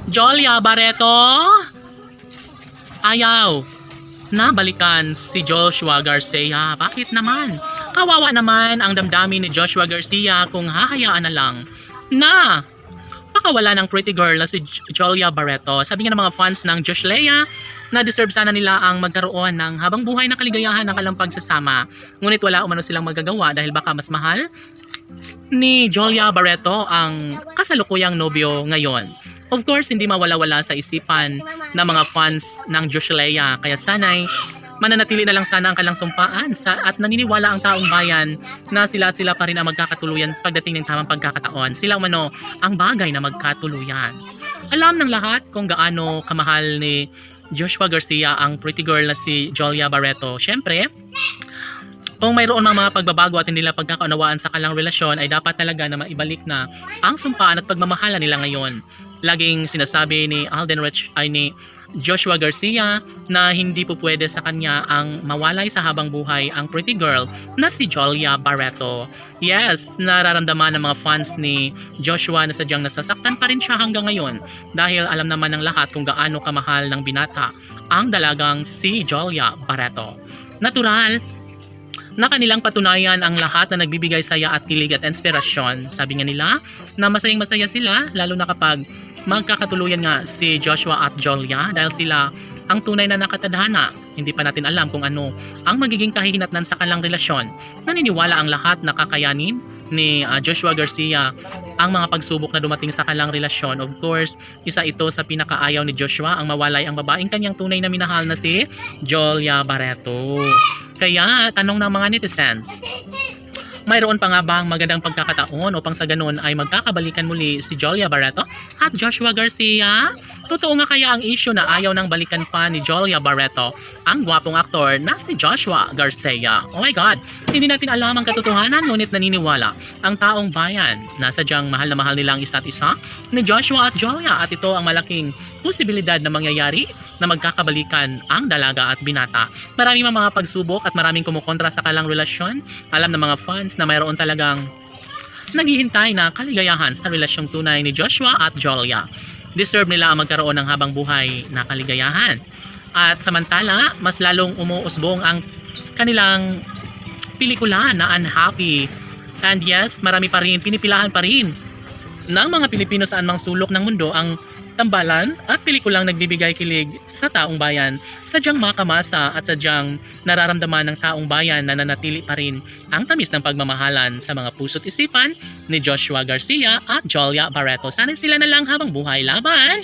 Jolia Barreto? Ayaw na balikan si Joshua Garcia. Bakit naman? Kawawa naman ang damdamin ni Joshua Garcia kung hahayaan na lang na pakawala ng pretty girl na si Jolia Barreto. Sabi nga ng mga fans ng Josh Lea na deserve sana nila ang magkaroon ng habang buhay na kaligayahan ng kalang pagsasama. Ngunit wala umano silang magagawa dahil baka mas mahal ni Jolia Barreto ang kasalukuyang nobyo ngayon. Of course, hindi mawala-wala sa isipan ng mga fans ng Josh Lea. Kaya sana'y mananatili na lang sana ang kalang sumpaan at naniniwala ang taong bayan na sila at sila pa rin ang magkakatuluyan sa pagdating ng tamang pagkakataon. Sila umano ang bagay na magkatuluyan. Alam ng lahat kung gaano kamahal ni Joshua Garcia ang pretty girl na si Jolia Barreto. Siyempre, kung mayroon mga pagbabago at hindi nila pagkakaunawaan sa kalang relasyon ay dapat talaga na maibalik na ang sumpaan at pagmamahala nila ngayon. Laging sinasabi ni Alden Rich ay ni Joshua Garcia na hindi po pwede sa kanya ang mawalay sa habang buhay ang pretty girl na si Jolia Barreto. Yes, nararamdaman ng mga fans ni Joshua na sadyang nasasaktan pa rin siya hanggang ngayon dahil alam naman ng lahat kung gaano kamahal ng binata ang dalagang si Jolia Barreto. Natural na kanilang patunayan ang lahat na nagbibigay saya at kilig at inspirasyon. Sabi nga nila na masayang masaya sila lalo na kapag magkakatuluyan nga si Joshua at Jolia dahil sila ang tunay na nakatadhana. Hindi pa natin alam kung ano ang magiging kahihinatnan sa kalang relasyon. Naniniwala ang lahat na kakayanin ni Joshua Garcia ang mga pagsubok na dumating sa kalang relasyon. Of course, isa ito sa pinakaayaw ni Joshua ang mawalay ang babaeng kanyang tunay na minahal na si Jolia Barreto. Kaya tanong ng mga netizens, mayroon pa nga bang magandang pagkakataon upang sa ganun ay magkakabalikan muli si Jolia Barreto at Joshua Garcia? Totoo nga kaya ang issue na ayaw nang balikan pa ni Jolia Barreto ang gwapong aktor na si Joshua Garcia? Oh my God! Hindi natin alam ang katotohanan ngunit naniniwala ang taong bayan na sadyang mahal na mahal nilang isa't isa ni Joshua at Jolia at ito ang malaking posibilidad na mangyayari na magkakabalikan ang dalaga at binata. Maraming mga pagsubok at maraming kumukontra sa kalang relasyon. Alam ng mga fans na mayroon talagang naghihintay na kaligayahan sa relasyong tunay ni Joshua at Jolia. Deserve nila ang magkaroon ng habang buhay na kaligayahan. At samantala, mas lalong umuusbong ang kanilang pelikula na Unhappy. And yes, marami pa rin, pinipilahan pa rin ng mga Pilipino saan mang sulok ng mundo ang tambalan at pelikulang nagbibigay kilig sa taong bayan. Sadyang makamasa at sadyang nararamdaman ng taong bayan na nanatili pa rin ang tamis ng pagmamahalan sa mga puso't isipan ni Joshua Garcia at Jolia Barreto. Sana sila na lang habang buhay. Laban!